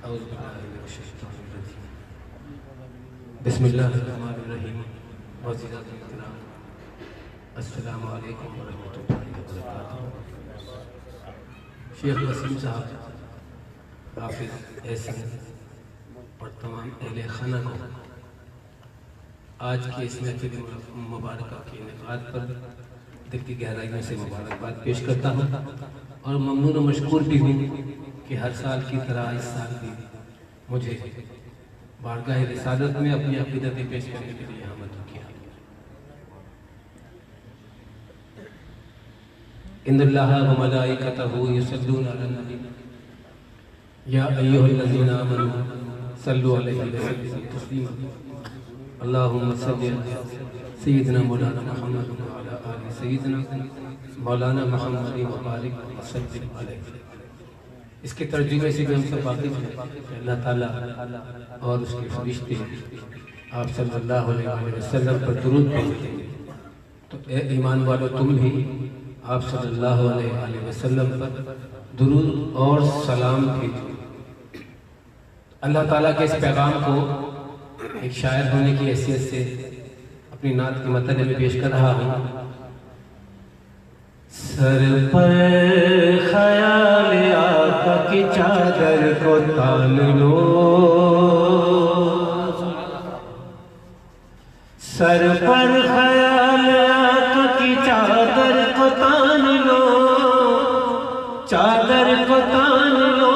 اعوذ باللہ من الشیطان الرجیم بسم اللہ الرحمن الرحیم معززات الکرام السلام علیکم ورحمۃ اللہ وبرکاتہ۔ شیخ وسیم صاحب، حافظ احسن اور تمام اہل خانہ کو آج کی اس محفل مبارکہ کے انعقاد پر دل کی گہرائیوں سے مبارکباد پیش کرتا ہوں اور ممنون و مشکور بھی ہوں کہ ہر سال کی طرح اس سال بھی مجھے بارگاہ رسالت میں اپنی عقیدتیں پیش کرنے کے لیے آمد کیا۔ ان اللہ و ملائکتہ یصلون علی النبی یا ایھا الذین آمنوا صلوا علیہ وسلموا تسلیما اللہم صلی علی سیدنا مولانا محمد وعلی آل سیدنا مولانا محمد وبارک وسلم علیہ۔ اس کے ترجمے سے بھی ہم سب واقف ہیں کہ اللہ تعالیٰ اور اس کے فرشتے آپ صلی اللہ علیہ وسلم پر درود بھیجتے ہیں، تو اے ایمان والو تم بھی آپ صلی اللہ علیہ وسلم پر درود اور سلام بھیجو۔ اللہ تعالیٰ کے اس پیغام کو ایک شاعر ہونے کی حیثیت سے اپنی نعت کے مطلع میں پیش کر رہا ہوں۔ سر پر خیال آقا کی چادر کو تان لو، سر پر خیال آقا کی چادر کو تان لو، چادر کو تان لو،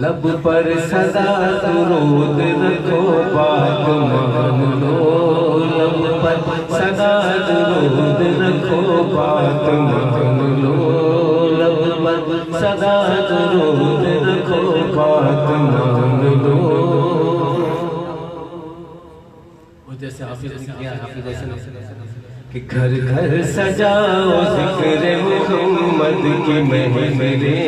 لب پر سدا درود رکھو بات مان لو، لب پر سدا درود رکھو بات مان لو، لب پر سدا درود رکھو بات مان لو۔ وہ جیسے حافظ نے کیا، حافظ ایسے کہ گھر گھر سجاؤ ذکر محمد کی محفلیں،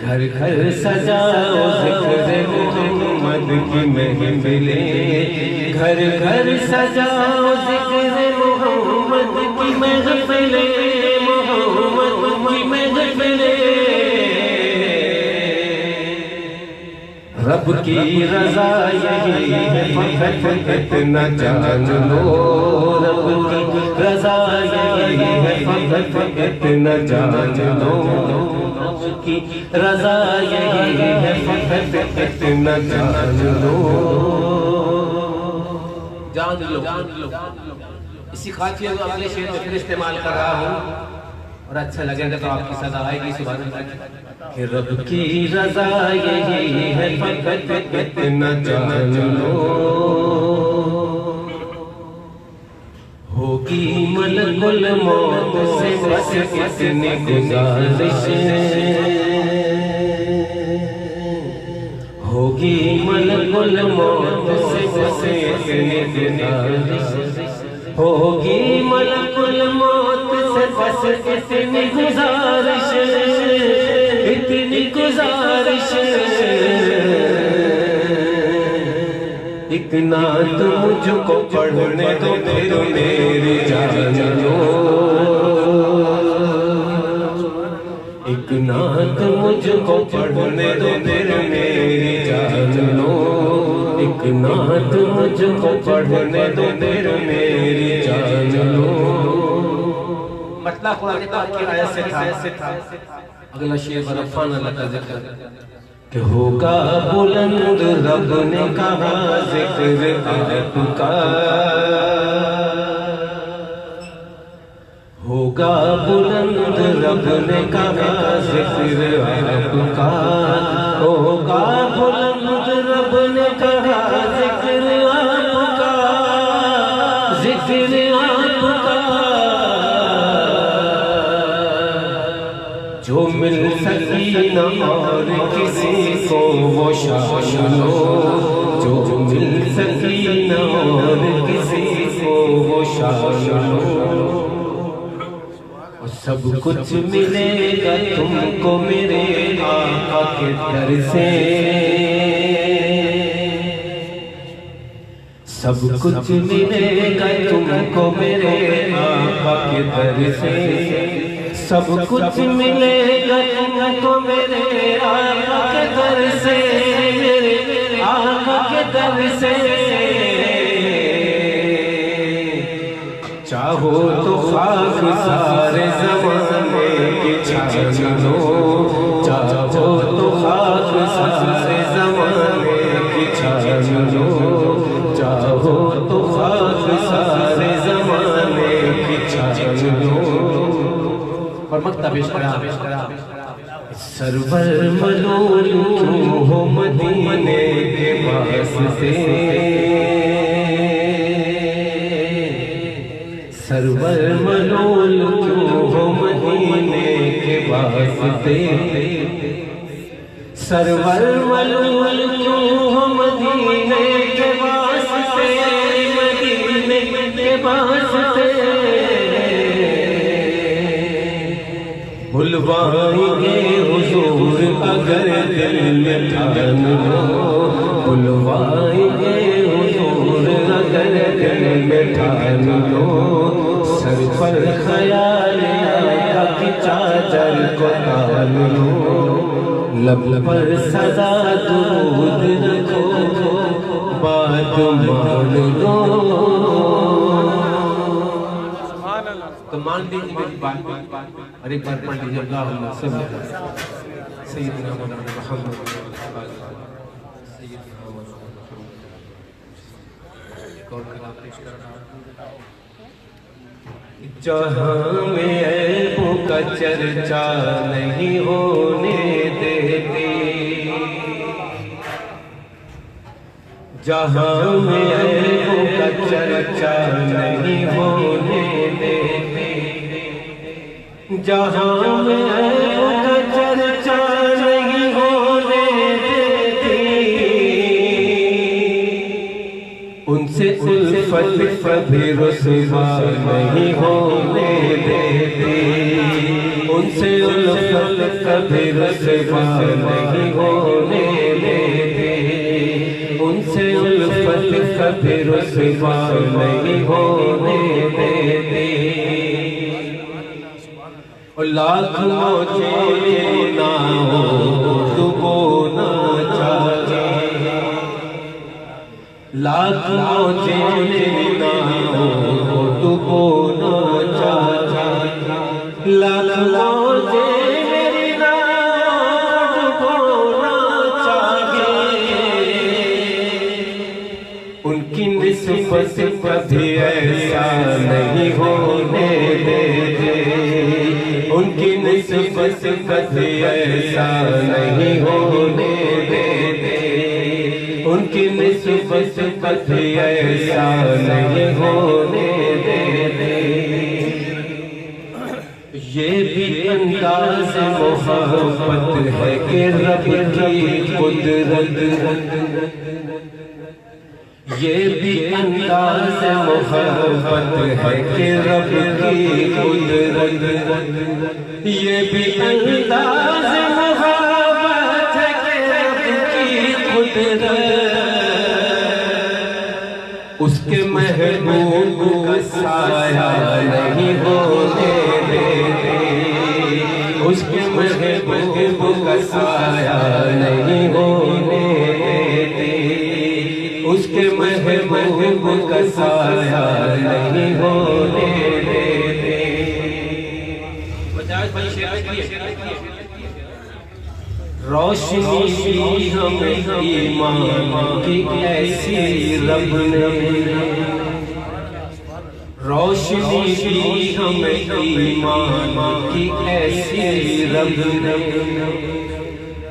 گھر گھر سجاؤ ذکر محمد کی محفلیں، گھر گھر سجاؤ ذکر محمد کی محفلیں، محمد کی محفلیں، رب کی رضا یہی ہے فقط اتنا جان لو، رب کی رضا یہی ہے فقط اتنا جان لو، کی رضا یہی ہے فقط اتنا جان لو، جان لو۔ اسی خاطر کو اگلے شعر میں پھر استعمال کر رہا ہوں اور اچھا لگے گا تو آپ کی صدا آئے گی سبحان اللہ کہ رب کی رضا یہی ہے فقط اتنا جان لو، ہوگی ملک الموت سے بس اتنی گزارش، ہوگی ملک الموت سے بس اتنی گزارش، ہوگی ملک الموت سے بس اتنی گزارش، اتنی گزارش، ایک نعت مجھ کو پڑھنے دو پھر میری جان لو، ایک نعت مجھ کو پڑھنے دو پھر میری جان لو، ایک نعت مجھ کو پڑھنے دو پھر میری جان لو۔ مطلع قرآن پاک کی آیت سے تھا، اگلا شعر برفان اللہ کا ذکر کہ ہوگا بلند رب نے کہا ذکر آپ کا، ہوگا بلند رب نے کہا ذکر آپ کا، ہوگا بلند رب نے کہا ذکر آپ کا، ذکر آپ کا، جو مل سکی نہ اور کسی کو وہ شان لو، جو مل سکی نہ اور کسی کو وہ شان لو، اور سب کچھ ملے گا تم کو میرے آقا کے در سے، سب کچھ ملے گا تم کو میرے آقا کے در سے، سب کچھ ملے گا تم کو میرے آقا کے در سے، میرے آقا کے در سے۔ چاہو تو خاک سارے زمانے کی چھان لو، چاہو تو خاک سارے زمانے کی چھان لو، چاہو تو خاک سارے زمانے کی چھان لو۔ اور مکتب اشترام سرور ملول کیوں ہو مدینے کے واسطے، سرور ملول کیوں ہو مدینے کے واسطے، سرور ملول کیوں ہو مدینے کے واسطے، مدینے کے واسطے۔ بلوائیں گے حضور اگر دل میں ٹھان لو، بلوائیں گے حضور اگر دل میں ٹھان لو، سر پر خیال آقا کی چادر کو تان لو، لب پر سدا درود رکھو، بات مان لو۔ تو مان لیجیے میری بات اور ایک بار پڑھ لیجیے اللہم صلی علی سیدنا مولانا محمد سیدنا مولانا ایک اور کلام پیش کرنا۔ جہاں میں عیبوں کا چرچا نہیں ہونے دیتی، جہاں میں عیبوں کا چرچا نہیں ہونے دیتی، جہاں میں عیبوں کا چرچا نہیں ہونے دیتی، ان سے الفت کبھی رسوا نہیں ہونے دیتی، ان سے الفت کبھی رسوا نہیں ہونے دیتی، ان سے الفت کبھی رسوا نہیں ہونے دیتی۔ لاکھ موجے نہ ہو ڈبونا چاہیے، لاکھ موجے نہ ہو ڈبونا چاہیے، لاکھ موجے میری نہ ڈبونا چاہیے، ان کی نسبت کبھی ایسا نہیں ہونے دیتے، ان کی نسبت کبھی ایسا نہیں ہونے دیتے، ان کی نسبت کبھی ایسا نہیں ہونے دیتے۔ یہ بھی انداز محبت ہے کہ رب کی قدرت، یہ بھی انداز محبت ہے کہ رب کی قدرت، یہ بھی انداز محبت ہے کہ رب کی قدرت، اس کے محبوب کا سایہ نہیں ہونے دیتے، اس کے محبوب کا سایہ نہیں ہونے دیتے، اس کے محبوب کا سایہ نہیں ہونے دیتے۔ روشنی دی ہمیں ایمان کی ایسی رب نے، روشنی دی ہمیں ایمان کی ایسی رب نے،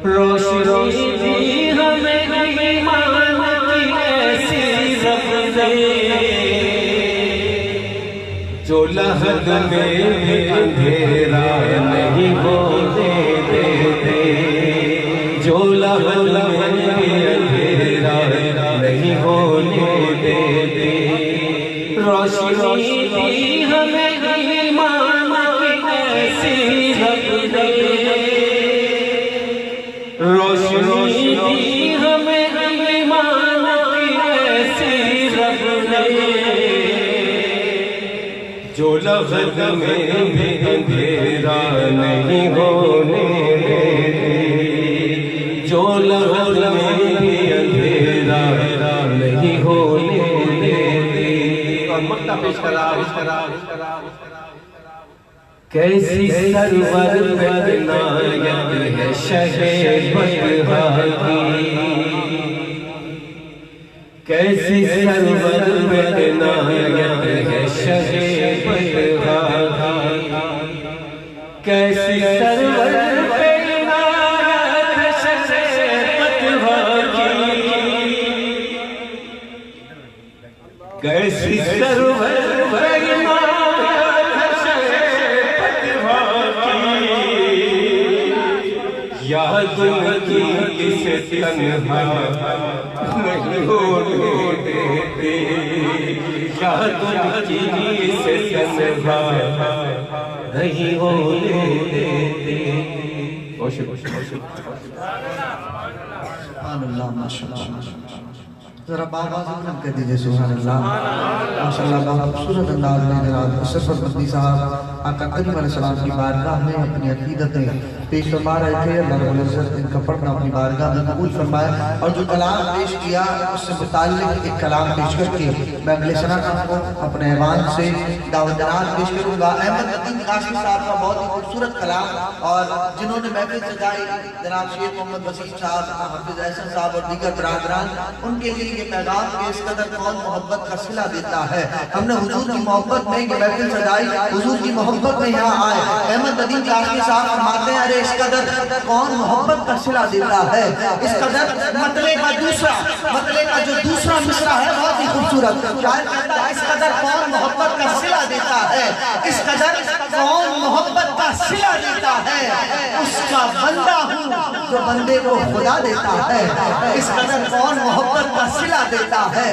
روشنی دی ہمیں ایمان کی ایسی رب نے، جو لحد میں بھی اندھیرا نہیں ہونے دیتے، جو لحد میں بھی اندھیرا نہیں ہونے دیتے، روشنی دی ہمیں ایمان کی ایسی رب نے، روشنی دی ہمیں ایمان کی ایسی رب نے، جو لغز میں بھی اندھیرا نہیں ہونے دیتی، جو لغز میں بھی اندھیرا نہیں ہونے دیتی۔ اور مقطع پیش کرا، کیسی سرور پہ عنایت ہے شہ بطحا کی، کیسی سرور پہ عنایت ہے شہ بطحا کی، کیسی سرور پہ عنایت ہے شہ بطحا کی، کیسی سرور پہ یاد ان کی کسے تنہا نہیں ہونے دیتے، یاد ان کی کسے تنہا نہیں ہونے دیتے۔ سبحان اللہ، ماشاءاللہ، ذرا بابا ذکر کر دیجئے سبحان اللہ، ماشاءاللہ بہت خوبصورت انداز میں جناب اشرف مدنی صاحب آقا کریم علیہ السلام کی بارگاہ میں اپنی عقیدتیں پیش فرما رہے تھے۔ اللہ رب العزت ان کا پڑھنا اپنی بارگاہ میں قبول فرمائے، اور جو کلام پیش کیا اس سے متعلق ایک کلام پیش کر کے میں اگلے سنہ کو اپنے ایوان سے دعوت جناب پیش کروں گا۔ احمد ندیم قاسمی صاحب کا بہت ہی خوبصورت کلام، اور جنہوں نے محفل سجائی جناب شیخ محمد وسیم صاحب، حافظ احسن صاحب اور دیگر برادران، ان کے لیے یہ پیغام کہ اس قدر کون محبت کا صلہ دیتا ہے۔ ہم نے حضور کی محبت میں یہ محفل سجائی، حضور کی محبت میں یہاں آئے۔ احمد ندیم قاسمی صاحب فرماتے ہیں ارے اس قدر کون محبت کا صلہ دیتا ہے، اس قدر مطلع کا جو دوسرا مصرع ہے بہت ہی خوبصورت، شاعر کہتا ہے اس قدر کون محبت کا صلہ دیتا ہے، اس قدر کون محبت کا صلہ دیتا ہے، اس کا بندہ ہوں جو بندے کو خدا دیتا ہے، اس قدر کون محبت کا صلہ دیتا ہے،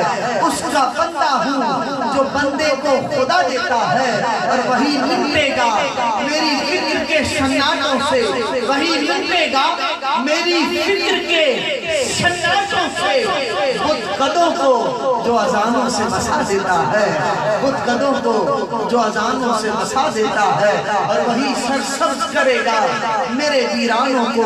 اس کا بندہ ہوں جو بندے کو خدا دیتا ہے، اور وہی نمٹے گا میری فکر کے سناٹوں سے، وہی نمٹے گا میری فکر کے سناٹوں سے، بت قدوں کو جو اذانوں سے بسا دیتا ہے، بت قدوں کو جو اذانوں سے بسا دیتا ہے، اور وہی سرسبز کرے گا میرے ویرانوں کو۔